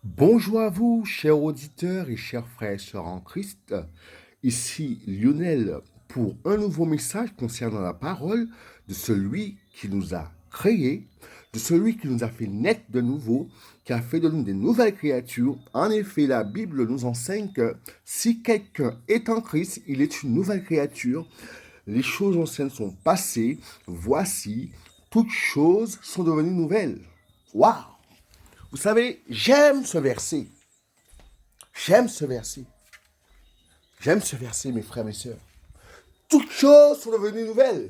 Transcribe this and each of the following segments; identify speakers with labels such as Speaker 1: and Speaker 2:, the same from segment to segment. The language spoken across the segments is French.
Speaker 1: Bonjour à vous, chers auditeurs et chers frères et sœurs en Christ. Ici Lionel pour un nouveau message concernant la parole de celui qui nous a créés, de celui qui nous a fait naître de nouveau, qui a fait de nous des nouvelles créatures. En effet, la Bible nous enseigne que si quelqu'un est en Christ, il est une nouvelle créature. Les choses anciennes sont passées, voici, toutes choses sont devenues nouvelles. Waouh! Vous savez, j'aime ce verset. J'aime ce verset. J'aime ce verset, mes frères, mes sœurs. Toutes choses sont devenues nouvelles.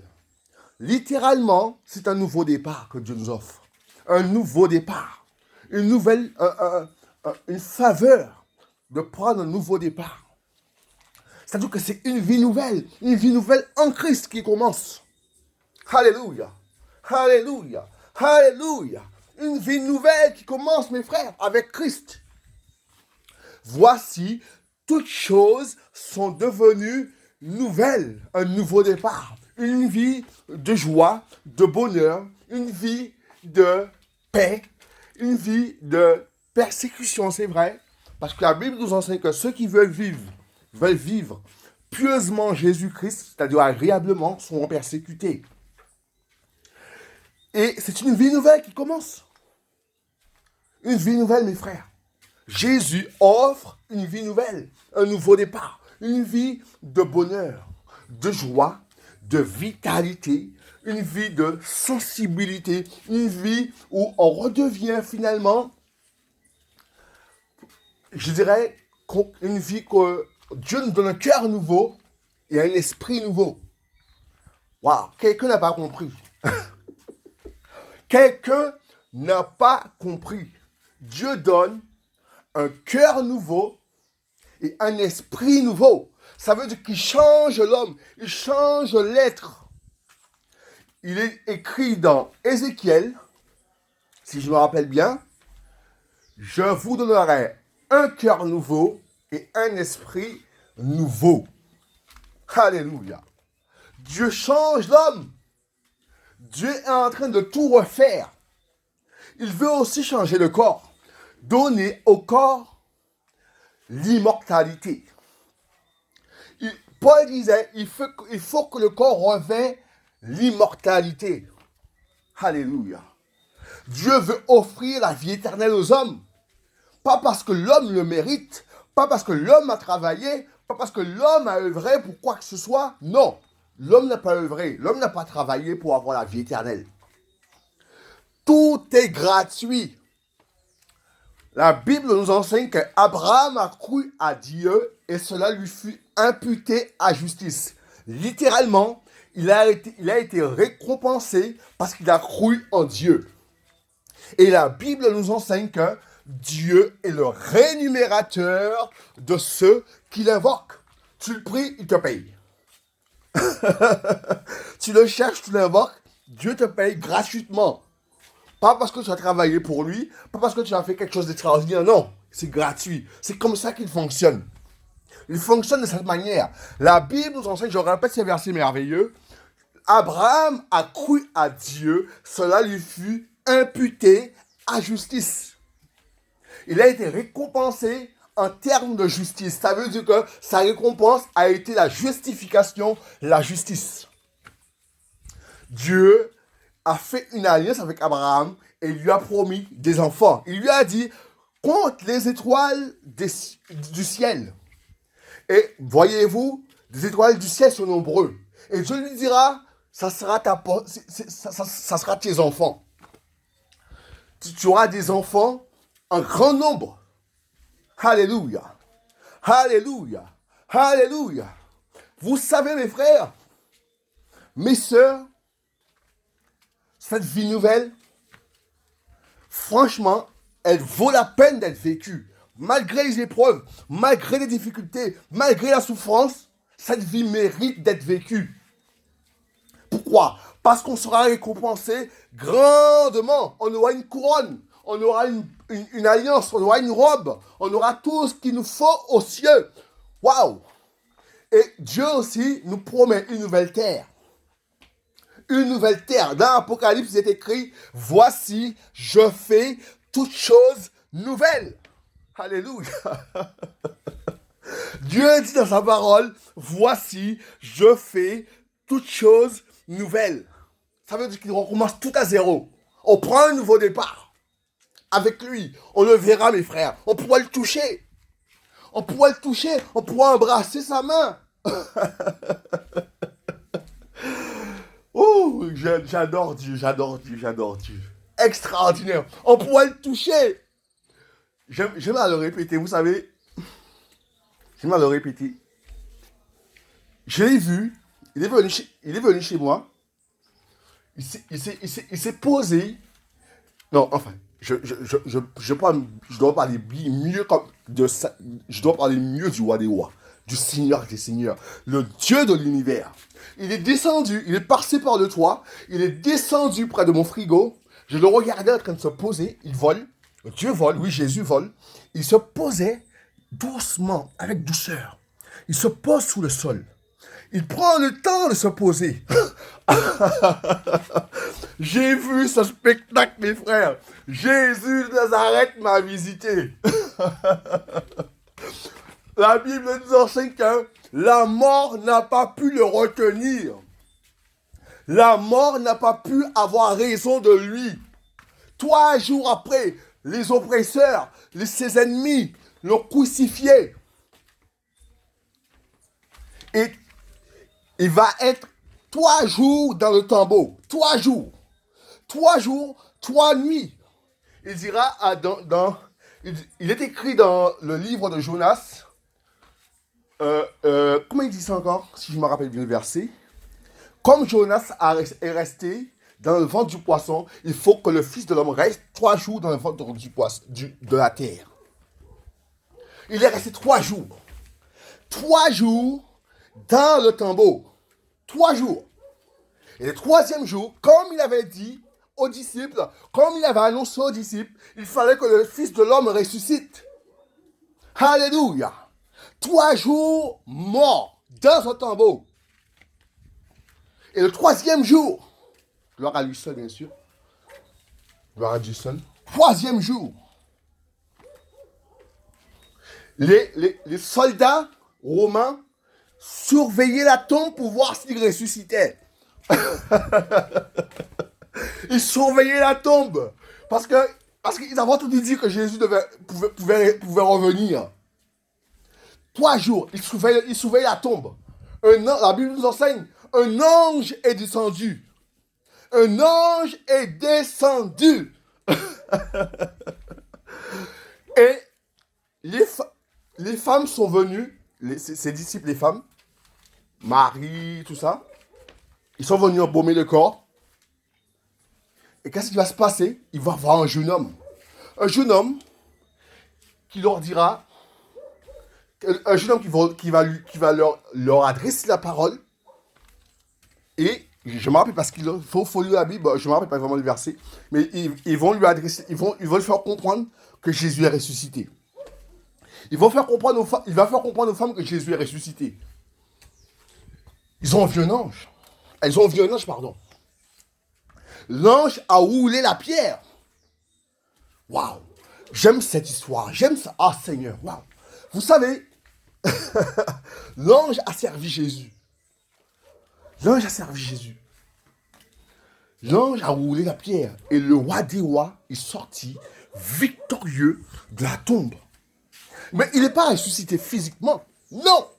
Speaker 1: Littéralement, c'est un nouveau départ que Dieu nous offre. Un nouveau départ. Une nouvelle, une faveur de prendre un nouveau départ. C'est-à-dire que c'est une vie nouvelle en Christ qui commence. Alléluia. Alléluia. Alléluia. Une vie nouvelle qui commence, mes frères, avec Christ. Voici, toutes choses sont devenues nouvelles. Un nouveau départ. Une vie de joie, de bonheur, une vie de paix, une vie de persécution, c'est vrai. Parce que la Bible nous enseigne que ceux qui veulent vivre pieusement Jésus-Christ, c'est-à-dire agréablement, seront persécutés. Et c'est une vie nouvelle qui commence. Une vie nouvelle, mes frères. Jésus offre une vie nouvelle, un nouveau départ, une vie de bonheur, de joie, de vitalité, une vie de sensibilité, une vie où on redevient finalement, je dirais, une vie que Dieu nous donne un cœur nouveau et un esprit nouveau. Waouh, quelqu'un n'a pas compris. Quelqu'un n'a pas compris. Dieu donne un cœur nouveau et un esprit nouveau. Ça veut dire qu'il change l'homme, il change l'être. Il est écrit dans Ézéchiel, si je me rappelle bien, je vous donnerai un cœur nouveau et un esprit nouveau. Alléluia. Dieu change l'homme. Dieu est en train de tout refaire. Il veut aussi changer le corps. Donner au corps l'immortalité. Paul disait, il faut que le corps revêt l'immortalité. Alléluia. Dieu veut offrir la vie éternelle aux hommes. Pas parce que l'homme le mérite, pas parce que l'homme a travaillé, pas parce que l'homme a œuvré pour quoi que ce soit. Non, l'homme n'a pas œuvré, l'homme n'a pas travaillé pour avoir la vie éternelle. Tout est gratuit. La Bible nous enseigne qu'Abraham a cru à Dieu et cela lui fut imputé à justice. Littéralement, il a été récompensé parce qu'il a cru en Dieu. Et la Bible nous enseigne que Dieu est le rémunérateur de ceux qui l'invoquent. Tu le pries, il te paye. Tu le cherches, tu l'invoques, Dieu te paye gratuitement. Pas parce que tu as travaillé pour lui, pas parce que tu as fait quelque chose d'extraordinaire, non. C'est gratuit. C'est comme ça qu'il fonctionne. Il fonctionne de cette manière. La Bible nous enseigne, je répète ces versets merveilleux, Abraham a cru à Dieu, cela lui fut imputé à justice. Il a été récompensé en termes de justice. Ça veut dire que sa récompense a été la justification, la justice. Dieu a fait une alliance avec Abraham et lui a promis des enfants. Il lui a dit, compte les étoiles du ciel. Et voyez-vous, les étoiles du ciel sont nombreux. Et Dieu lui dira, ça sera tes enfants. Tu auras des enfants en grand nombre. Alléluia. Alléluia. Alléluia. Vous savez, mes frères, mes sœurs, cette vie nouvelle, franchement, elle vaut la peine d'être vécue. Malgré les épreuves, malgré les difficultés, malgré la souffrance, cette vie mérite d'être vécue. Pourquoi? Parce qu'on sera récompensé grandement. On aura une couronne, on aura une alliance, on aura une robe, on aura tout ce qu'il nous faut aux cieux. Waouh! Et Dieu aussi nous promet une nouvelle terre. Une nouvelle terre. Dans l'Apocalypse, il est écrit, voici, je fais toutes choses nouvelles. Alléluia. Dieu dit dans sa parole, voici, je fais toutes choses nouvelles. Ça veut dire qu'il recommence tout à zéro. On prend un nouveau départ. Avec lui, on le verra, mes frères. On pourra le toucher. On pourra le toucher. On pourra embrasser sa main. Oh, j'adore Dieu, j'adore Dieu, j'adore Dieu. Extraordinaire. On pourra le toucher. J'aime à le répéter, vous savez. J'aime à le répéter. Je l'ai vu. Il est venu chez moi. Il s'est posé. Non, enfin, je dois parler mieux je dois parler mieux du roi des rois, du Seigneur des seigneurs, le Dieu de l'univers. Il est descendu, il est passé par le toit, il est descendu près de mon frigo. Je le regardais en train de se poser, il vole. Dieu vole, oui, Jésus vole. Il se posait doucement, avec douceur. Il se pose sous le sol. Il prend le temps de se poser. J'ai vu ce spectacle, mes frères. Jésus de Nazareth m'a visité. La Bible nous enseigne que la mort n'a pas pu le retenir. La mort n'a pas pu avoir raison de lui. 3 jours après, les oppresseurs, ses ennemis l'ont crucifié. Et il va être 3 jours dans le tombeau. 3 jours. 3 jours, 3 nuits. Il dira, il est écrit dans le livre de Jonas. Comment il dit ça encore, si je me rappelle bien le verset? Comme Jonas est resté dans le ventre du poisson, il faut que le Fils de l'homme reste 3 jours dans le ventre du poisson, de la terre. Il est resté 3 jours. 3 jours dans le tombeau. 3 jours. Et le 3e jour, comme il avait dit aux disciples, comme il avait annoncé aux disciples, il fallait que le Fils de l'homme ressuscite. Alléluia. 3 jours mort dans un tombeau. Et le 3e jour, gloire à lui seul, bien sûr. Gloire à Dieu seul. 3e jour. Les soldats romains surveillaient la tombe pour voir s'il ressuscitait. Ils surveillaient la tombe. Parce qu'ils avaient entendu dire que Jésus pouvait revenir. 3 jours, ils surveillaient la tombe. La Bible nous enseigne, un ange est descendu. Un ange est descendu. Et les femmes sont venues, ses disciples, les femmes, Marie, tout ça, ils sont venus embaumer le corps. Et qu'est-ce qui va se passer? Il va voir un jeune homme. Un jeune homme qui leur dira, un jeune homme qui va leur adresser la parole. Et je me rappelle parce qu'il faut lire la Bible, je me rappelle pas vraiment le verset, mais ils vont lui adresser, ils vont lui faire comprendre que Jésus est ressuscité. Il va faire comprendre aux femmes que Jésus est ressuscité. Ils ont vu un ange. Elles ont vu un ange, pardon. L'ange a roulé la pierre. Waouh! J'aime cette histoire. J'aime ça. Ah, Seigneur, waouh! Vous savez, l'ange a servi Jésus. L'ange a servi Jésus. L'ange a roulé la pierre. Et le roi des rois est sorti victorieux de la tombe. Mais il n'est pas ressuscité physiquement. Non!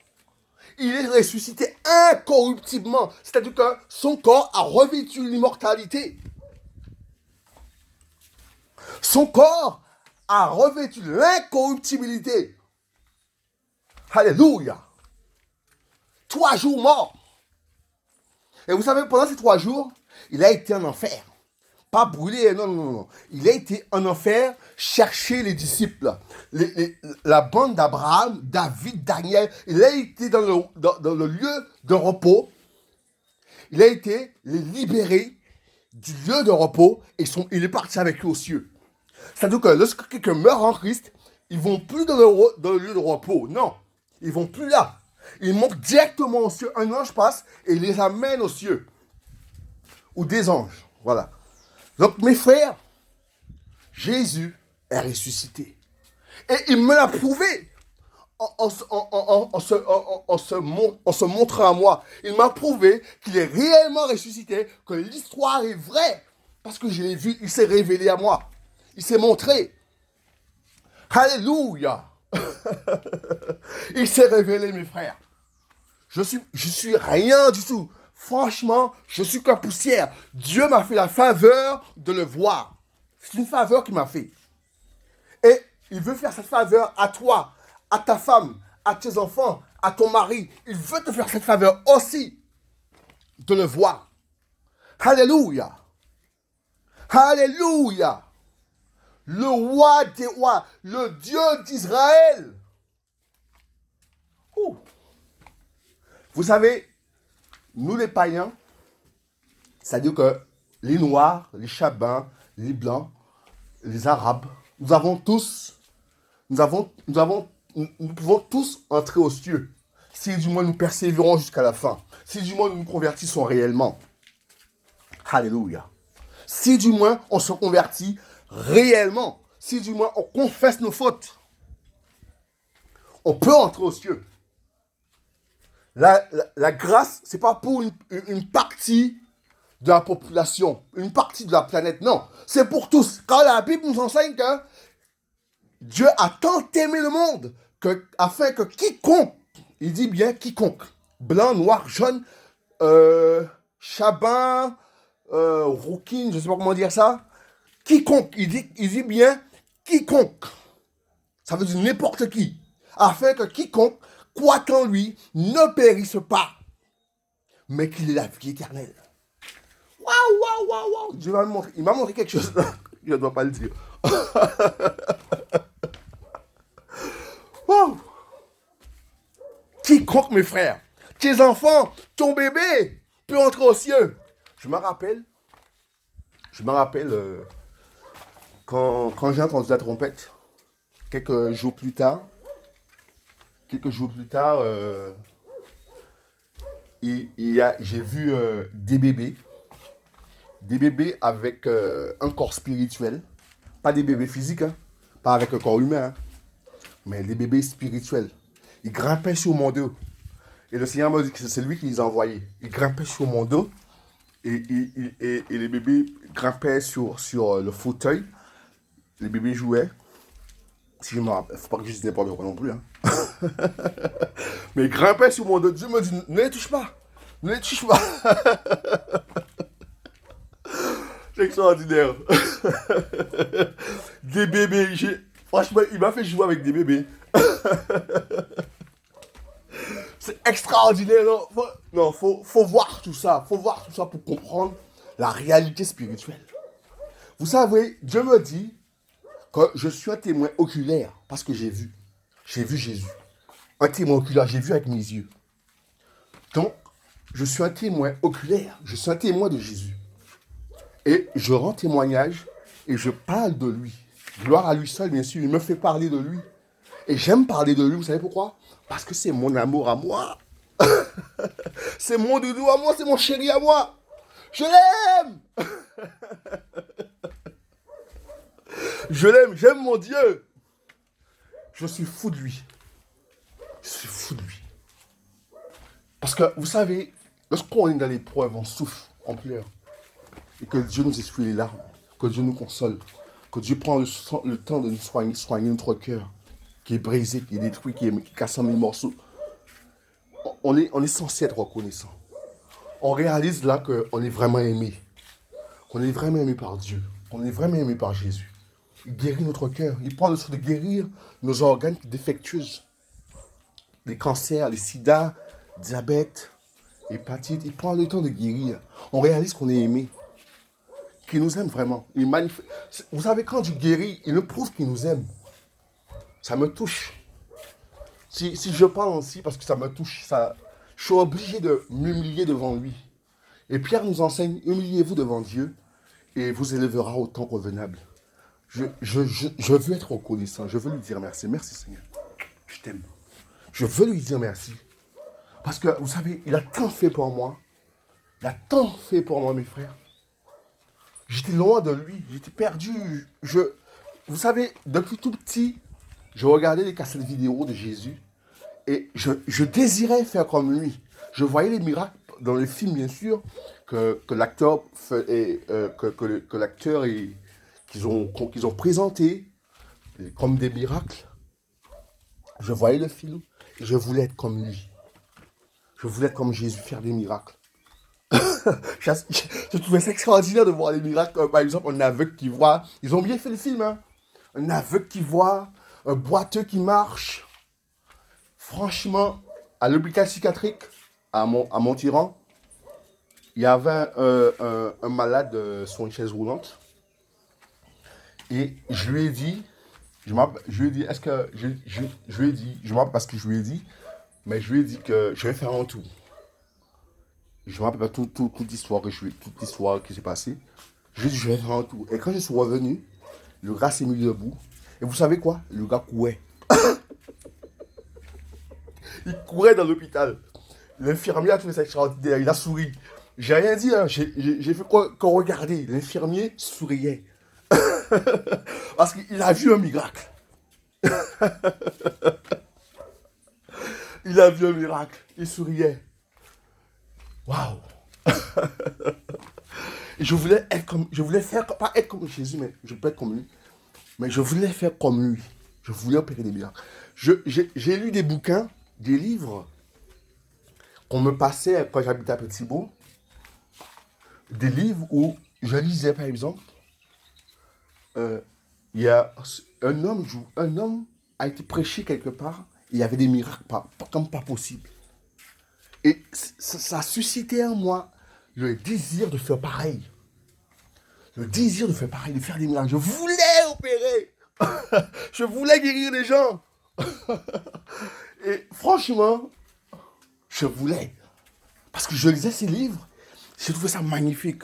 Speaker 1: Il est ressuscité incorruptiblement. C'est-à-dire que son corps a revêtu l'immortalité. Son corps a revêtu l'incorruptibilité. Alléluia. 3 jours mort. Et vous savez, pendant ces 3 jours, il a été en enfer. Pas brûlé, non. Il a été en enfer chercher les disciples. La bande d'Abraham, David, Daniel. Il a été dans le lieu de repos. Il a été les libérer du lieu de repos et il est parti avec eux aux cieux. C'est-à-dire que lorsque quelqu'un meurt en Christ, ils ne vont plus dans le lieu de repos. Non, ils ne vont plus là. Ils montent directement aux cieux. Un ange passe et il les amène aux cieux. Ou des anges. Voilà. Donc mes frères, Jésus est ressuscité. Et il me l'a prouvé en se montrant à moi. Il m'a prouvé qu'il est réellement ressuscité, que l'histoire est vraie. Parce que je l'ai vu, il s'est révélé à moi. Il s'est montré. Alléluia. Il s'est révélé, mes frères. Je suis rien du tout. Franchement, je suis que poussière. Dieu m'a fait la faveur de le voir. C'est une faveur qu'il m'a fait. Et il veut faire cette faveur à toi, à ta femme, à tes enfants, à ton mari. Il veut te faire cette faveur aussi de le voir. Alléluia. Alléluia. Le roi des rois, le Dieu d'Israël. Ouh. Vous savez, nous les païens, c'est-à-dire que les noirs, les chabins, les blancs, les arabes, nous pouvons tous entrer aux cieux, si du moins nous persévérons jusqu'à la fin, si du moins nous nous convertissons réellement. Alléluia. Si du moins on se convertit réellement, si du moins on confesse nos fautes, on peut entrer aux cieux. La grâce, c'est pas pour une partie de la population, une partie de la planète, non. C'est pour tous. Quand la Bible nous enseigne que Dieu a tant aimé le monde afin que quiconque, il dit bien quiconque, blanc, noir, jaune, chabin, rouquine, je ne sais pas comment dire ça, quiconque, il dit bien quiconque, ça veut dire n'importe qui, afin que quiconque croit en lui ne périsse pas, mais qu'il ait la vie éternelle. Waouh, waouh, waouh, waouh, Dieu m'a montré, il m'a montré quelque chose, je ne dois pas le dire. Wow. Quiconque, mes frères, tes enfants, ton bébé peut entrer aux cieux. Je me rappelle quand j'ai entendu la trompette, quelques jours plus tard, j'ai vu des bébés avec un corps spirituel, pas des bébés physiques, hein, pas avec un corps humain, hein, mais des bébés spirituels. Ils grimpaient sur mon dos. Et le Seigneur m'a dit que c'est lui qui les a envoyés. Ils grimpaient sur mon dos et les bébés grimpaient sur le fauteuil. Les bébés jouaient. Si je me rappelle, faut pas que je dise n'importe quoi non plus. Hein. Mais ils grimpaient sur mon dos. Dieu me dit, ne les touche pas. Ne les touche pas. C'est extraordinaire. Des bébés. Franchement, il m'a fait jouer avec des bébés. C'est extraordinaire, non? Faut voir tout ça. Faut voir tout ça pour comprendre la réalité spirituelle. Vous savez, Dieu me dit que je suis un témoin oculaire parce que j'ai vu. J'ai vu Jésus. Un témoin oculaire, j'ai vu avec mes yeux. Donc, je suis un témoin oculaire. Je suis un témoin de Jésus. Et je rends témoignage et je parle de lui. Gloire à lui seul, bien sûr. Il me fait parler de lui. Et j'aime parler de lui, vous savez pourquoi? Parce que c'est mon amour à moi. C'est mon doudou à moi, c'est mon chéri à moi. Je l'aime. Je l'aime, j'aime mon Dieu. Je suis fou de lui. Je suis fou de lui. Parce que, vous savez, lorsqu'on est dans l'épreuve, on souffre, on pleure. Et que Dieu nous essuie les larmes, que Dieu nous console, que Dieu prend le temps de nous soigner notre cœur, qui est brisé, qui est détruit, qui est cassé en mille morceaux. On est censé être reconnaissant. On réalise là qu'on est vraiment aimé. Qu'on est vraiment aimé par Dieu. Qu'on est vraiment aimé par Jésus. Il guérit notre cœur. Il prend le soin de guérir nos organes défectueux. Les cancers, les sida, diabète, hépatite. Il prend le temps de guérir. On réalise qu'on est aimé. Qu'il nous aime vraiment. Vous savez, quand Dieu guérit, il nous prouve qu'il nous aime. Ça me touche. Si je parle ainsi, parce que ça me touche, je suis obligé de m'humilier devant lui. Et Pierre nous enseigne, humiliez-vous devant Dieu, et vous élèvera au temps convenable. Je veux être reconnaissant, je veux lui dire merci. Merci Seigneur, je t'aime. Je veux lui dire merci. Parce que, vous savez, il a tant fait pour moi. Il a tant fait pour moi, mes frères. J'étais loin de lui, j'étais perdu. Vous savez, depuis tout petit, je regardais les cassettes vidéo de Jésus et je désirais faire comme lui. Je voyais les miracles dans les films, bien sûr, que l'acteur que l'acteur qu'ils ont présenté comme des miracles. Je voyais le film et je voulais être comme lui. Je voulais être comme Jésus, faire des miracles. Je trouvais ça extraordinaire de voir des miracles, par exemple un aveugle qui voit. Ils ont bien fait le film, hein. Un aveugle qui voit, un boiteux qui marche. Franchement, à l'hôpital psychiatrique, à Montiran, il y avait un malade sur une chaise roulante. Et je lui ai dit, je lui ai dit, est-ce que, je lui ai dit, je me rappelle pas ce que je lui ai dit, mais je lui ai dit que je vais faire un tour. Je me rappelle pas toute l'histoire toute l'histoire qui s'est passée. Je lui ai dit, je vais faire un tour. Et quand je suis revenu, le gars s'est mis debout. Et vous savez quoi? Le gars courait. Il courait dans l'hôpital. L'infirmier a trouvé ça extraordinaire. Il a souri. J'ai rien dit, hein. J'ai fait qu'on regardait. L'infirmier souriait. Parce qu'il a vu un miracle. Il a vu un miracle. Il souriait. Waouh! Et je voulais faire, pas être comme Jésus, mais je peux être comme lui. Mais je voulais faire comme lui. Je voulais opérer des miracles. J'ai lu des bouquins, des livres qu'on me passait quand j'habitais à Petit-Bourg. Des livres où je lisais, par exemple, il y a un homme a été prêché quelque part, et il y avait des miracles comme pas possible. Et ça a suscité en moi le désir de faire pareil. Le désir de faire pareil, de faire des miracles. Je voulais opérer. Je voulais guérir les gens. Et franchement, je voulais. Parce que je lisais ces livres, j'ai trouvé ça magnifique.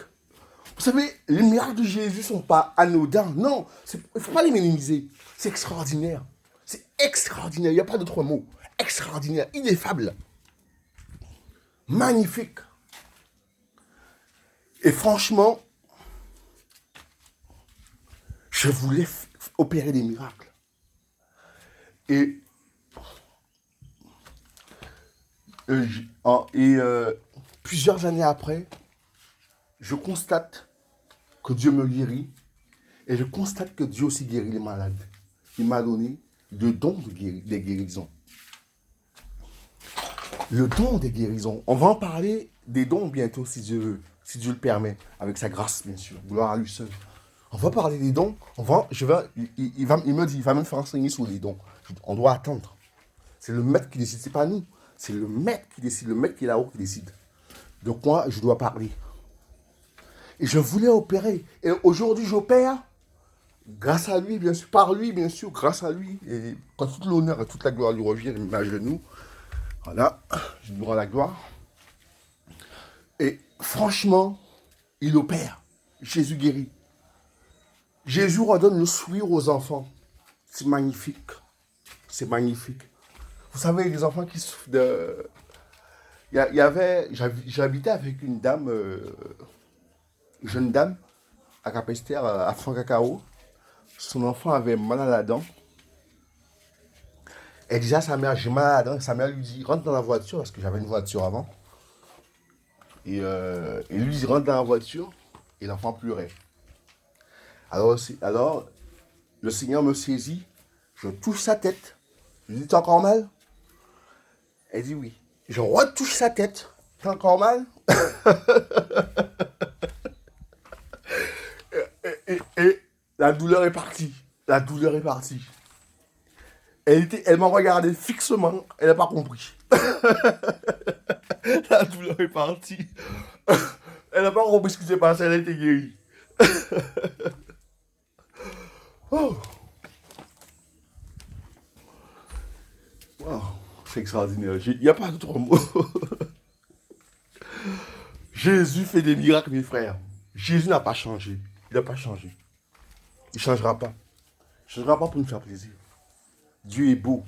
Speaker 1: Vous savez, les miracles de Jésus ne sont pas anodins. Non, il ne faut pas les minimiser. C'est extraordinaire. C'est extraordinaire. Il n'y a pas d'autre mot. Extraordinaire, ineffable. Magnifique. Et franchement, je voulais opérer des miracles. Et, plusieurs années après, je constate que Dieu me guérit et je constate que Dieu aussi guérit les malades. Il m'a donné le don des guérisons. Le don des guérisons. On va en parler des dons bientôt si Dieu le permet, avec sa grâce bien sûr. Gloire à lui seul. On va parler des dons. Il me dit, il va me faire enseigner sur les dons. On doit attendre. C'est le maître qui décide, c'est pas nous. C'est le maître qui décide, le maître qui est là-haut qui décide. Donc moi, je dois parler. Et je voulais opérer. Et aujourd'hui, j'opère grâce à lui, bien sûr, par lui, bien sûr, grâce à lui. Et quand tout l'honneur et toute la gloire lui revient, il met à genoux. Voilà, je lui rends la gloire. Et franchement, il opère. Jésus guérit. Jésus redonne le sourire aux enfants. C'est magnifique. C'est magnifique. Vous savez, les enfants qui souffrent de... J'habitais avec une dame, jeune dame, à Capesterre, à Francacao. Son enfant avait mal à la dent. Elle disait à sa mère, j'ai mal à la dent. Sa mère lui dit, rentre dans la voiture, parce que j'avais une voiture avant. Et lui, il rentre dans la voiture, et l'enfant pleurait. Alors, le Seigneur me saisit, je touche sa tête. Je lui dis, t'as encore mal? Elle dit oui. Je retouche sa tête. T'as encore mal? et la douleur est partie. La douleur est partie. Elle m'a regardé fixement, elle n'a pas compris. La douleur est partie. Elle n'a pas compris ce qui s'est passé, elle a été guérie. Oh. Wow. C'est extraordinaire. Il n'y a pas d'autre mot. Jésus fait des miracles, mes frères. Jésus n'a pas changé. Il n'a pas changé. Il ne changera pas. Il ne changera pas pour nous faire plaisir. Dieu est beau.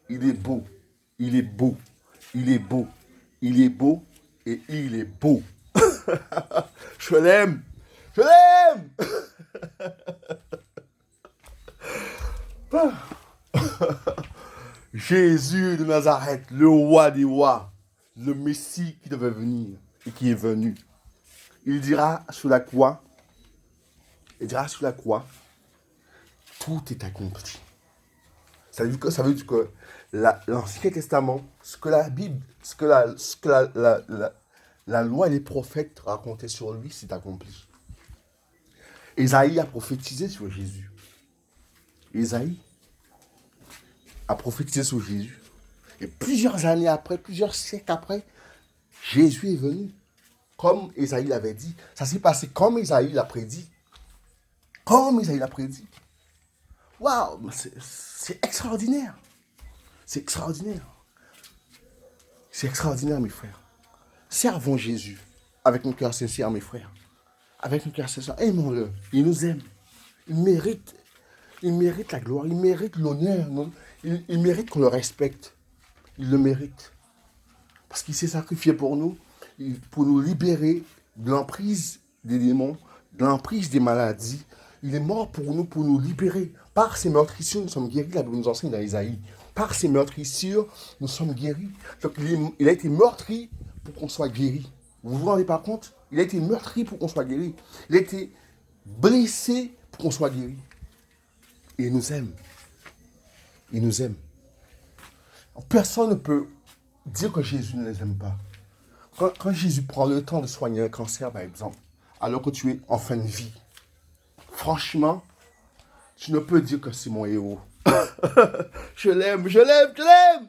Speaker 1: Il est beau. Il est beau. Il est beau. Il est beau. Et il est beau. Je l'aime. Je l'aime. Jésus de Nazareth, le roi des rois, le Messie qui devait venir et qui est venu. Il dira sur la croix, tout est accompli. Ça veut dire que l'Ancien Testament, ce que la Bible, la loi et les prophètes racontaient sur lui, c'est accompli. Ésaïe a prophétisé sur Jésus. Ésaïe a prophétisé sur Jésus. Et plusieurs années après, plusieurs siècles après, Jésus est venu. Comme Ésaïe l'avait dit. Ça s'est passé comme Ésaïe l'a prédit. Comme Ésaïe l'a prédit. Waouh, c'est extraordinaire. C'est extraordinaire. C'est extraordinaire, mes frères. Servons Jésus avec un cœur sincère, mes frères. Avec un cœur sincère. Aimons-le. Il nous aime. Il mérite. Il mérite la gloire. Il mérite l'honneur. Il mérite qu'on le respecte. Il le mérite. Parce qu'il s'est sacrifié pour nous libérer de l'emprise des démons, de l'emprise des maladies. Il est mort pour nous libérer. Par ses meurtrissures, nous sommes guéris. La Bible nous enseigne dans Isaïe. Par ses meurtrissures, nous sommes guéris. Donc, il a été meurtri pour qu'on soit guéri. Vous vous rendez pas compte? Il a été meurtri pour qu'on soit guéri. Il a été blessé pour qu'on soit guéri. Et il nous aime. Il nous aime. Personne ne peut dire que Jésus ne les aime pas. Quand Jésus prend le temps de soigner un cancer, par exemple, alors que tu es en fin de vie, franchement, tu ne peux dire que c'est mon héros. Je l'aime, je l'aime, je l'aime.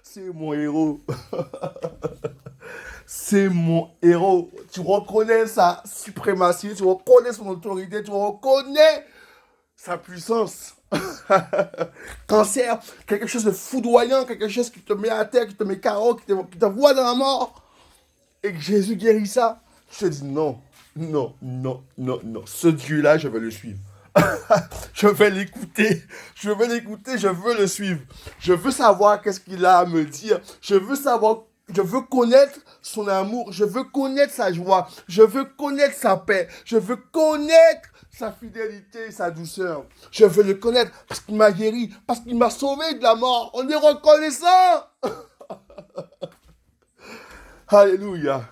Speaker 1: C'est mon héros. C'est mon héros. Tu reconnais sa suprématie, tu reconnais son autorité, tu reconnais sa puissance. Cancer, quelque chose de foudroyant, quelque chose qui te met à terre, qui te met KO, qui te voit dans la mort. Et que Jésus guérit ça. Je te dis non, non, non, non, non. Ce Dieu-là, je vais le suivre. Je vais l'écouter. Je vais l'écouter, je veux le suivre. Je veux savoir qu'est-ce qu'il a à me dire. Je veux connaître son amour. Je veux connaître sa joie. Je veux connaître sa paix. Je veux connaître sa fidélité, sa douceur. Je veux le connaître parce qu'il m'a guéri, parce qu'il m'a sauvé de la mort. On est reconnaissant. Alléluia.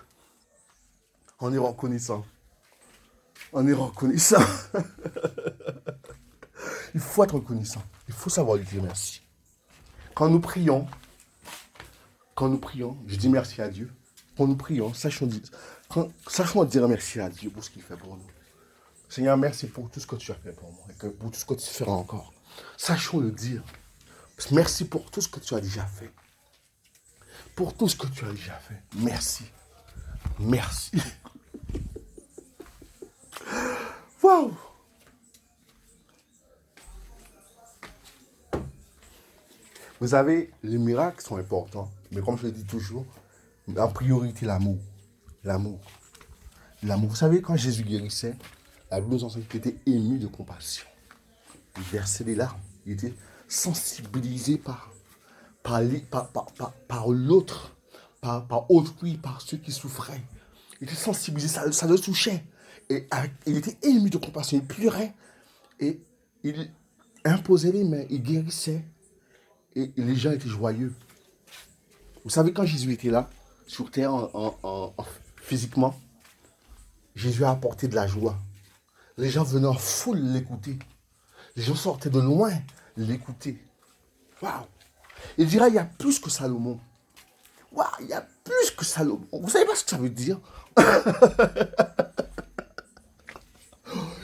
Speaker 1: On est reconnaissant. On est reconnaissant. Il faut être reconnaissant. Il faut savoir lui dire merci. Quand nous prions, je dis merci à Dieu. Quand nous prions, sachons dire merci à Dieu pour ce qu'il fait pour nous. Seigneur, merci pour tout ce que tu as fait pour moi et pour tout ce que tu feras encore. Sachons le dire. Merci pour tout ce que tu as déjà fait. Pour tout ce que tu as déjà fait. Merci. Merci. Waouh! Vous savez, les miracles sont importants. Mais comme je le dis toujours, en priorité, l'amour. L'amour. L'amour. Vous savez, quand Jésus guérissait, la Bible nous enseigne qu'il était ému de compassion. Il versait des larmes. Il était sensibilisé par l'autre, par autrui, par ceux qui souffraient. Il était sensibilisé, ça le touchait. Et il était ému de compassion. Il pleurait. Et il imposait les mains. Il guérissait. Et les gens étaient joyeux. Vous savez, quand Jésus était là, sur terre, physiquement, Jésus a apporté de la joie. Les gens venaient en foule l'écouter. Les gens sortaient de loin l'écouter. Waouh! Il dira, il y a plus que Salomon. Waouh, il y a plus que Salomon. Vous savez pas ce que ça veut dire?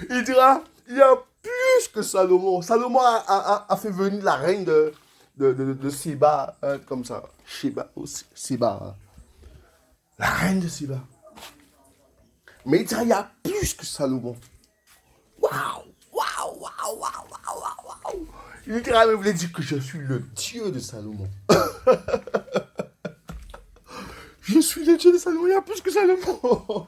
Speaker 1: Il dira, il y a plus que Salomon. Salomon a fait venir la reine de Séba, comme ça. Séba. Hein. La reine de Séba. Mais il dira, il y a plus que Salomon. Waouh! Waouh! Waouh! Waouh! Waouh! Waouh! Il dira, mais vous voulez dire que je suis le Dieu de Salomon. Je suis le Dieu de Salomon, il y a plus que Salomon.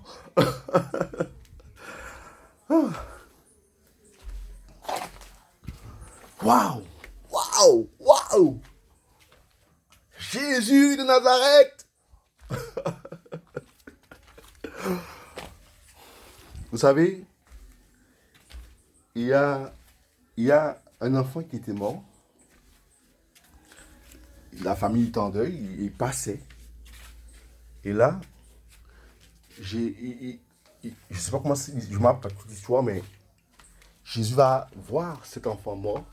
Speaker 1: Waouh! Waouh! Waouh! Jésus de Nazareth! Vous savez, il y a un enfant qui était mort. La famille était en deuil, il passait. Et là, je ne sais pas comment je m'appelle toute l'histoire, mais Jésus va voir cet enfant mort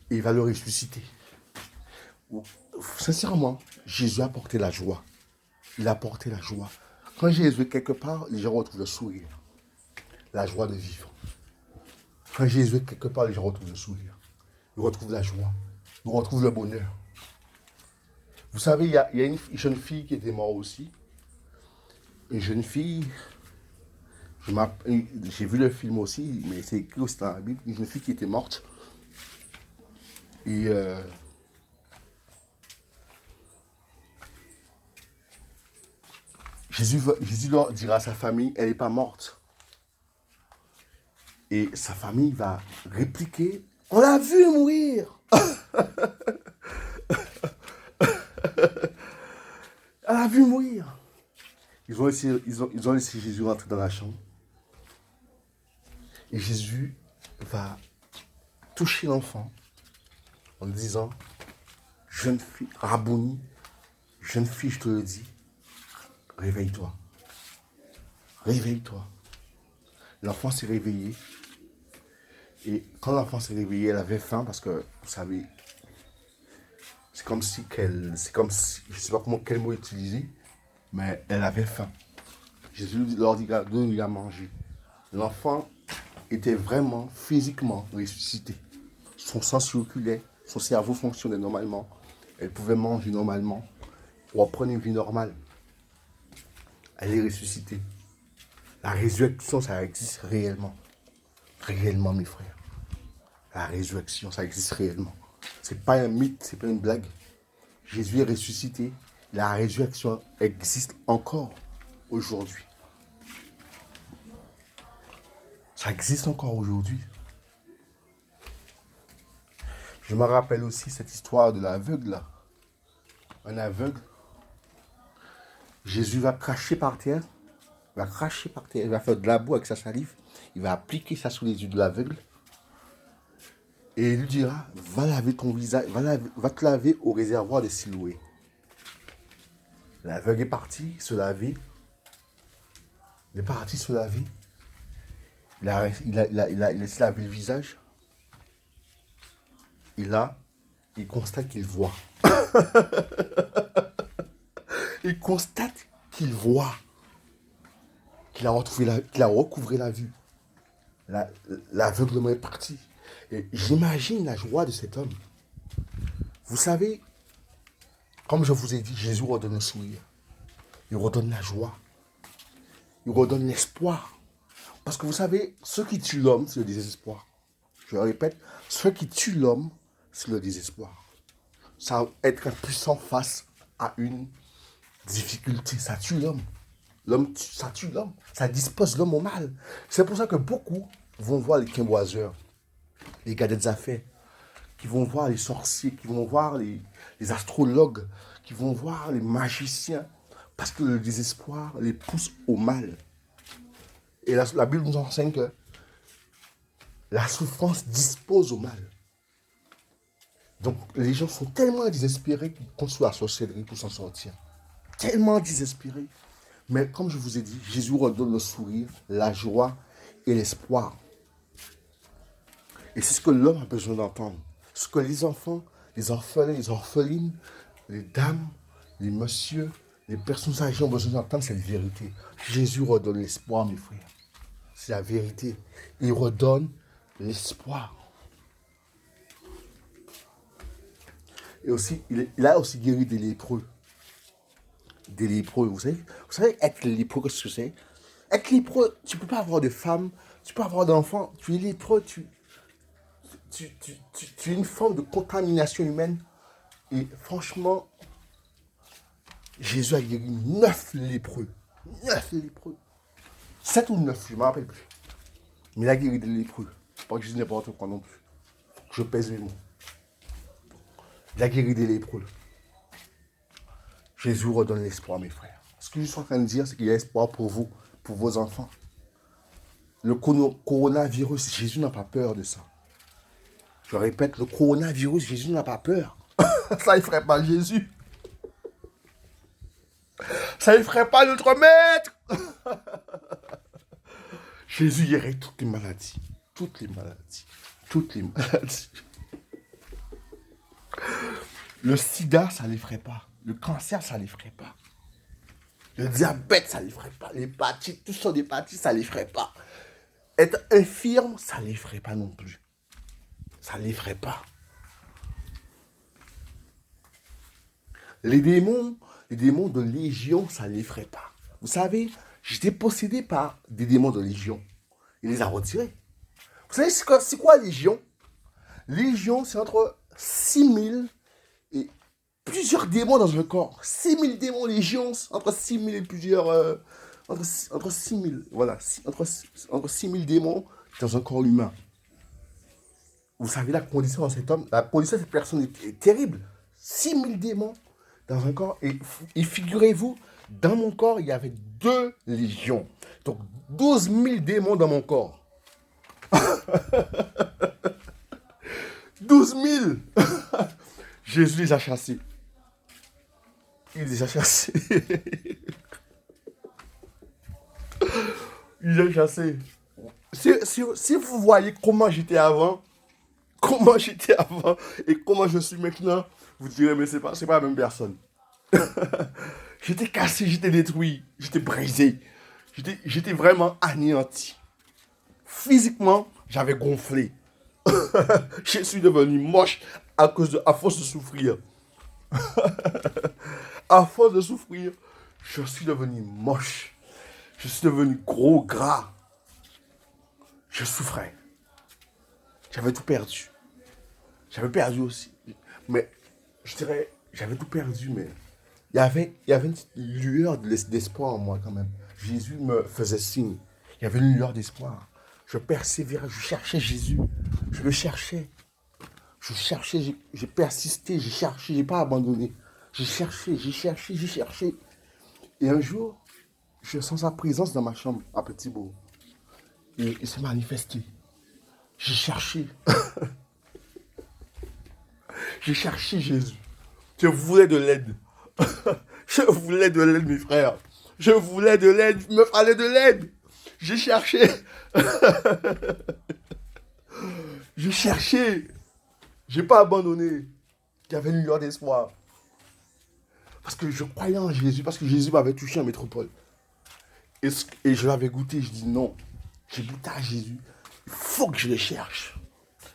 Speaker 1: et il va le ressusciter. Sincèrement, Jésus a apporté la joie. Il a apporté la joie. Quand Jésus est quelque part, les gens retrouvent le sourire, la joie de vivre. Quand Jésus est quelque part, les gens retrouvent le sourire. Ils retrouvent la joie. Ils retrouvent le bonheur. Vous savez, il y a une jeune fille qui était morte aussi. Une jeune fille, j'ai vu le film aussi, mais c'est écrit aussi dans la Bible, une jeune fille qui était morte. Et Jésus leur dira à sa famille, elle n'est pas morte. Et sa famille va répliquer, on l'a vu mourir. Elle a vu mourir. Ils ont laissé Jésus rentrer dans la chambre. Et Jésus va toucher l'enfant en disant, jeune fille, Rabouni, jeune fille, je te le dis, réveille-toi. Réveille-toi. L'enfant s'est réveillé. Et quand l'enfant s'est réveillé, elle avait faim parce que, vous savez, c'est comme si, je ne sais pas quel mot utiliser, mais elle avait faim. Jésus leur dit de lui à manger. L'enfant était vraiment physiquement ressuscité. Son sang circulait, son cerveau fonctionnait normalement. Elle pouvait manger normalement, reprendre une vie normale. Elle est ressuscitée. La résurrection, ça existe réellement. Réellement, mes frères. La résurrection, ça existe réellement. C'est pas un mythe, c'est pas une blague. Jésus est ressuscité. La résurrection existe encore aujourd'hui. Ça existe encore aujourd'hui. Je me rappelle aussi cette histoire de l'aveugle là. Un aveugle. Jésus va cracher par terre. Il va faire de la boue avec sa salive. Il va appliquer ça sous les yeux de l'aveugle. Et il lui dira, va laver ton visage, va te laver au réservoir de Siloé. L'aveugle est parti se laver. Il est parti se laver. Il a laissé laver le visage. Et là, il constate qu'il voit. Il constate qu'il voit. Qu'il a recouvré la vue. L'aveuglement est parti. Et j'imagine la joie de cet homme. Vous savez, comme je vous ai dit, Jésus redonne le sourire. Il redonne la joie. Il redonne l'espoir. Parce que vous savez, ce qui tue l'homme, c'est le désespoir. Je le répète, ce qui tue l'homme, c'est le désespoir. Ça être impuissant face à une difficulté, ça tue l'homme. Ça tue l'homme. Ça dispose l'homme au mal. C'est pour ça que beaucoup vont voir les quimboiseurs, les gars des affaires, qui vont voir les sorciers, qui vont voir les astrologues, qui vont voir les magiciens, parce que le désespoir les pousse au mal. Et la Bible nous enseigne que la souffrance dispose au mal. Donc les gens sont tellement désespérés qu'ils comptent sur la sorcellerie pour s'en sortir. Tellement désespérés. Mais comme je vous ai dit, Jésus redonne le sourire, la joie et l'espoir. Et c'est ce que l'homme a besoin d'entendre. Ce que les enfants, les orphelins, les orphelines, les dames, les messieurs, les personnes âgées ont besoin d'entendre cette vérité. Jésus redonne l'espoir, mes frères. C'est la vérité. Il redonne l'espoir. Et aussi, il a aussi guéri des lépreux. Des lépreux, vous savez, être lépreux, qu'est-ce que c'est? Être lépreux, tu ne peux pas avoir de femme, tu peux avoir d'enfants, tu es lépreux, tu es une forme de contamination humaine. Et franchement, Jésus a guéri 9 lépreux. 9 lépreux. 7 ou 9, je ne me rappelle plus. Mais il a guéri des lépreux. Pas que je dis n'importe quoi non plus. Je pèse mes mots. Il a guéri des lépreux. Jésus redonne l'espoir, mes frères. Ce que je suis en train de dire, c'est qu'il y a espoir pour vous, pour vos enfants. Le coronavirus, Jésus n'a pas peur de ça. Je répète, le coronavirus, Jésus n'a pas peur. Ça ne ferait pas Jésus. Ça ne ferait pas notre maître. Jésus irait toutes les maladies. Toutes les maladies. Toutes les maladies. Le sida, ça ne les ferait pas. Le cancer, ça ne les ferait pas. Le diabète, ça ne les ferait pas. L'hépatite, tout ça d'hépatite, ça ne les ferait pas. Être infirme, ça ne les ferait pas non plus. Ça ne les ferait pas. Les démons de légion, ça ne les ferait pas. Vous savez, j'étais possédé par des démons de légion. Il les a retirés. Vous savez, c'est quoi légion? Légion, c'est entre 6000 et plusieurs démons dans un corps. 6000 démons légion, entre 6000 et plusieurs... entre 6000, voilà. Entre 6000 démons dans un corps humain. Vous savez la condition de cet homme, la condition de cette personne est terrible. 6000 démons dans un corps. Et figurez-vous, dans mon corps, il y avait 2 légions. Donc 12 000 démons dans mon corps. 12 000. Jésus les a chassés. Il les a chassés. Il les a chassés. Si vous voyez comment j'étais avant et comment je suis maintenant, vous direz, mais c'est pas la même personne. J'étais cassé, j'étais détruit, j'étais brisé. J'étais vraiment anéanti. Physiquement, j'avais gonflé. Je suis devenu moche à force de souffrir. À force de souffrir, je suis devenu moche. Je suis devenu gros, gras. Je souffrais. J'avais tout perdu. J'avais perdu aussi. Mais je dirais, j'avais tout perdu, mais il y avait une petite lueur d'espoir en moi quand même. Jésus me faisait signe. Il y avait une lueur d'espoir. Je persévérais, je cherchais Jésus. Je le cherchais. Je cherchais, j'ai persisté, j'ai cherché, j'ai pas abandonné. J'ai cherché. Et un jour, je sens sa présence dans ma chambre à Petit-Bourg. Et il s'est manifesté. J'ai cherché. J'ai cherché Jésus. Je voulais de l'aide. Je voulais de l'aide, mes frères. Je voulais de l'aide. Il me fallait de l'aide. J'ai cherché. J'ai cherché. J'ai pas abandonné. Il y avait une lueur d'espoir. Parce que je croyais en Jésus. Parce que Jésus m'avait touché en métropole. Et je l'avais goûté. Je dis non. J'ai goûté à Jésus. Il faut que je le cherche.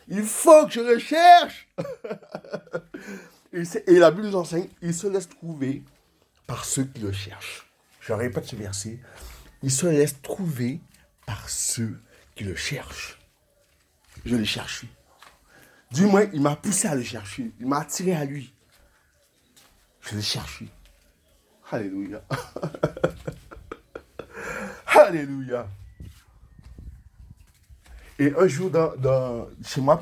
Speaker 1: Il faut que je le cherche. Et la Bible nous enseigne, il se laisse trouver par ceux qui le cherchent. Je répète ce verset. Il se laisse trouver par ceux qui le cherchent. Je l'ai cherché. Du moins, il m'a poussé à le chercher. Il m'a attiré à lui. Je l'ai cherché. Alléluia. Alléluia. Et un jour, chez moi,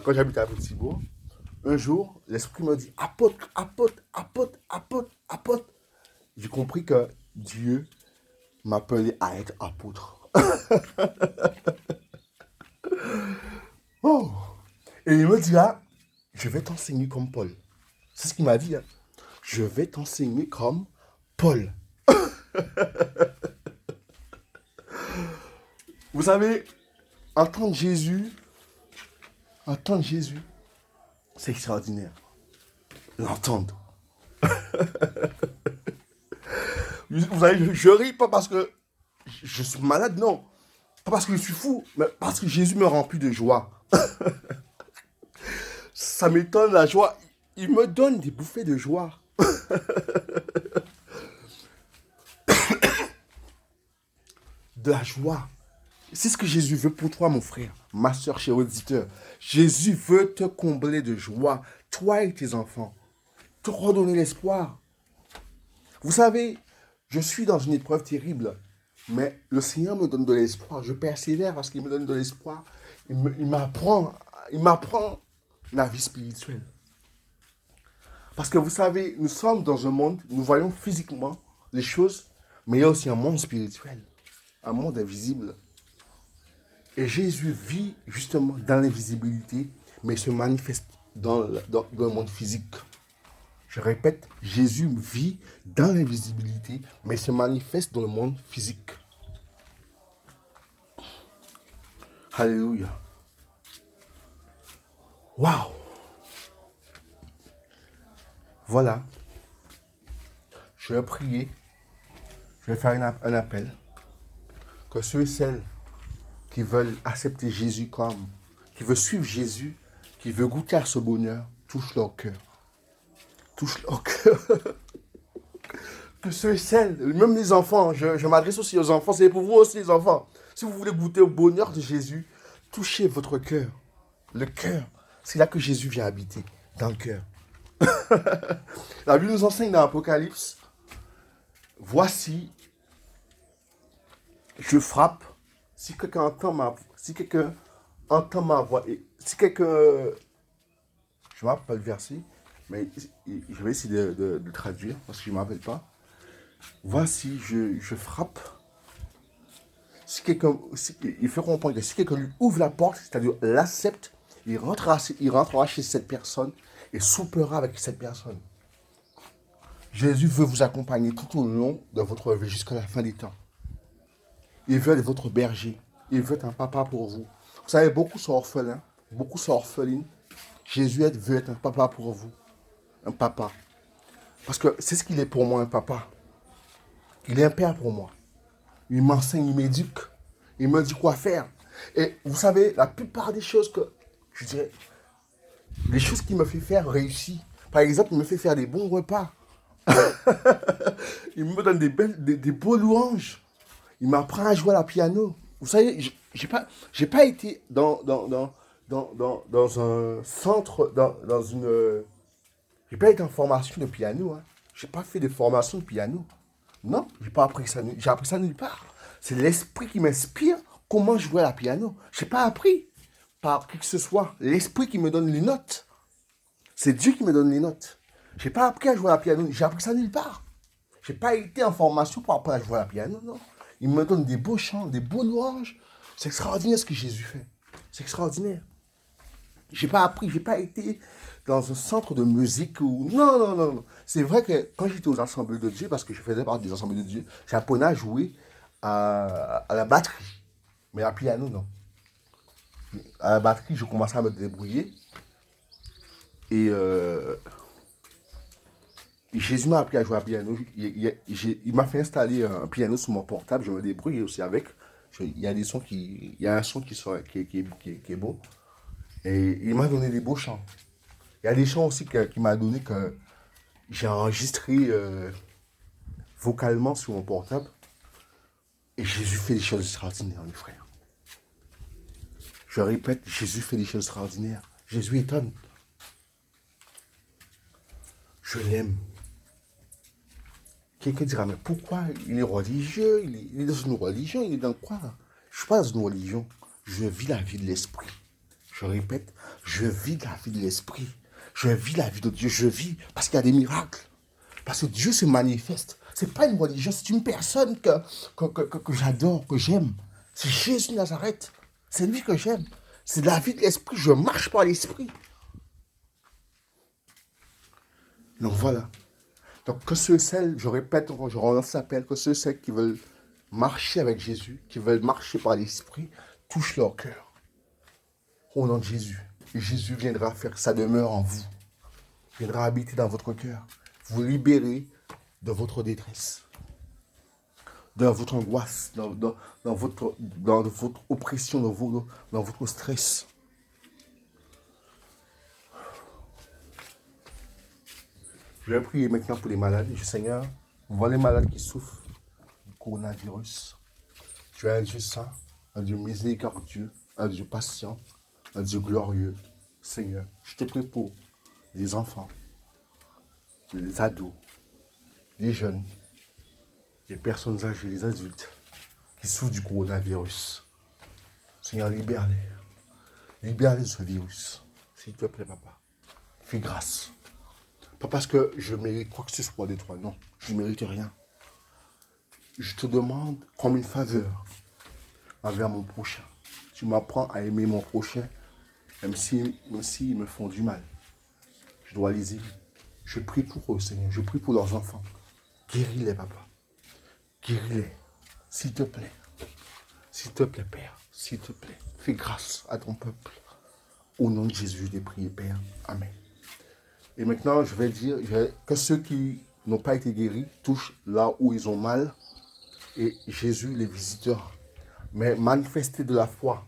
Speaker 1: quand j'habitais à Petit-Bourg, un jour, l'Esprit me dit, apôtre, apôtre, apôtre, apôtre, apôtre. J'ai compris que Dieu m'appelait à être apôtre. Oh. Et il me dit là, je vais t'enseigner comme Paul. C'est ce qu'il m'a dit. Hein. Je vais t'enseigner comme Paul. Vous savez, entendre Jésus, c'est extraordinaire. L'entendre. Vous savez, je ris pas parce que je suis malade, non. Pas parce que je suis fou, mais parce que Jésus me remplit de joie. Ça m'étonne la joie. Il me donne des bouffées de joie. De la joie. C'est ce que Jésus veut pour toi, mon frère, ma soeur, cher auditeur. Jésus veut te combler de joie, toi et tes enfants. Te redonner l'espoir. Vous savez, je suis dans une épreuve terrible, mais le Seigneur me donne de l'espoir. Je persévère parce qu'il me donne de l'espoir. Il m'apprend la vie spirituelle. Parce que vous savez, nous sommes dans un monde, nous voyons physiquement les choses, mais il y a aussi un monde spirituel, un monde invisible. Et Jésus vit justement dans l'invisibilité, mais il se manifeste dans le monde physique. Je répète, Jésus vit dans l'invisibilité, mais il se manifeste dans le monde physique. Alléluia. Waouh. Voilà. Je vais prier. Je vais faire un appel. Que ceux et celles qui veulent accepter Jésus comme, qui veulent suivre Jésus, qui veulent goûter à ce bonheur, touchent leur cœur. Touchent leur cœur. Que ceux et celles, même les enfants, je m'adresse aussi aux enfants, c'est pour vous aussi les enfants. Si vous voulez goûter au bonheur de Jésus, touchez votre cœur. Le cœur, c'est là que Jésus vient habiter, dans le cœur. La Bible nous enseigne dans l'Apocalypse, voici, je frappe, si quelqu'un entend ma voix, et si quelqu'un, je ne me rappelle pas le verset, mais je vais essayer de le traduire, parce que je ne me rappelle pas. Voici, je frappe. Si quelqu'un, il faut comprendre que si quelqu'un lui ouvre la porte, c'est-à-dire l'accepte, il rentrera chez cette personne et soupera avec cette personne. Jésus veut vous accompagner tout au long de votre vie jusqu'à la fin des temps. Il veut être votre berger. Il veut être un papa pour vous. Vous savez, beaucoup sont orphelins, beaucoup sont orphelines. Jésus veut être un papa pour vous. Un papa. Parce que c'est ce qu'il est pour moi, un papa. Il est un père pour moi. Il m'enseigne, il m'éduque. Il me dit quoi faire. Et vous savez, la plupart des choses que, je dirais, les choses qu'il me fait faire réussir. Par exemple, il me fait faire des bons repas. Il me donne des beaux louanges. Il m'apprend à jouer à la piano. Vous savez, j'ai pas été dans un centre, dans une... J'ai pas été en formation de piano. Hein. J'ai pas fait de formation de piano. Non, j'ai pas appris ça. J'ai appris ça nulle part. C'est l'esprit qui m'inspire comment jouer à la piano. J'ai pas appris par qui que ce soit. L'esprit qui me donne les notes. C'est Dieu qui me donne les notes. J'ai pas appris à jouer à la piano. J'ai appris ça nulle part. J'ai pas été en formation pour apprendre à jouer à la piano, non. Il me donne des beaux chants, des beaux louanges. C'est extraordinaire ce que Jésus fait. C'est extraordinaire. J'ai pas appris, j'ai pas été dans un centre de musique ou... Non, non, non, non. C'est vrai que quand j'étais aux assemblées de Dieu, parce que je faisais partie des assemblées de Dieu, j'apprenais à jouer à la batterie. Mais à piano, non. À la batterie, je commençais à me débrouiller. Et Jésus m'a appris à jouer à piano. Il m'a fait installer un piano sur mon portable. Je me débrouille aussi avec. Il y a des sons il y a un son qui est beau. Et il m'a donné des beaux chants. Il y a des chants aussi qu'il m'a donné que j'ai enregistré vocalement sur mon portable. Et Jésus fait des choses extraordinaires, mes frères. Je répète, Jésus fait des choses extraordinaires. Jésus étonne. Je l'aime. Quelqu'un dira, mais pourquoi il est religieux, il est dans une religion, il est dans quoi? Je ne suis pas dans une religion. Je vis la vie de l'esprit. Je répète, je vis la vie de l'esprit. Je vis la vie de Dieu. Je vis parce qu'il y a des miracles. Parce que Dieu se manifeste. Ce n'est pas une religion, c'est une personne que j'adore, que j'aime. C'est Jésus de Nazareth. C'est lui que j'aime. C'est la vie de l'esprit. Je marche par l'esprit. Donc voilà. Donc que ceux et celles, je répète, je relance l'appel, que ceux et celles qui veulent marcher avec Jésus, qui veulent marcher par l'esprit, touchent leur cœur. Au nom de Jésus. Et Jésus viendra faire sa demeure en vous. Viendra habiter dans votre cœur. Vous libérer de votre détresse. De votre angoisse, dans votre oppression, dans votre stress. Je vais prier maintenant pour les malades. Seigneur, vois les malades qui souffrent du coronavirus. Tu es un Dieu saint, un Dieu miséricordieux, un Dieu patient, un Dieu glorieux. Seigneur, je te prie pour les enfants, les ados, les jeunes, les personnes âgées, les adultes qui souffrent du coronavirus. Seigneur, libère-les. Libère-les de ce virus. S'il te plaît, papa. Fais grâce. Pas parce que je mérite quoi que ce soit de toi, non. Je ne mérite rien. Je te demande comme une faveur envers mon prochain. Tu m'apprends à aimer mon prochain même si ils me font du mal. Je dois les aimer. Je prie pour eux, Seigneur. Je prie pour leurs enfants. Guéris-les, papa. Guéris-les. S'il te plaît. S'il te plaît, Père. S'il te plaît. Fais grâce à ton peuple. Au nom de Jésus, je l'ai prié, Père. Amen. Et maintenant, je vais dire que ceux qui n'ont pas été guéris touchent là où ils ont mal. Et Jésus les visitera. Mais manifestez de la foi.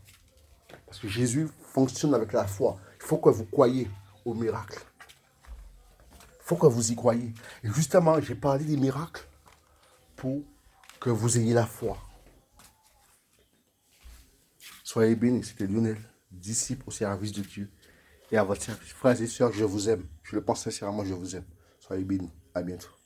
Speaker 1: Parce que Jésus fonctionne avec la foi. Il faut que vous croyiez au miracle. Il faut que vous y croyiez. Et justement, j'ai parlé des miracles pour que vous ayez la foi. Soyez bénis, c'était Lionel, disciple au service de Dieu et à votre service. Frères et sœurs, je vous aime. Je le pense sincèrement, je vous aime. Soyez bénis. À bientôt.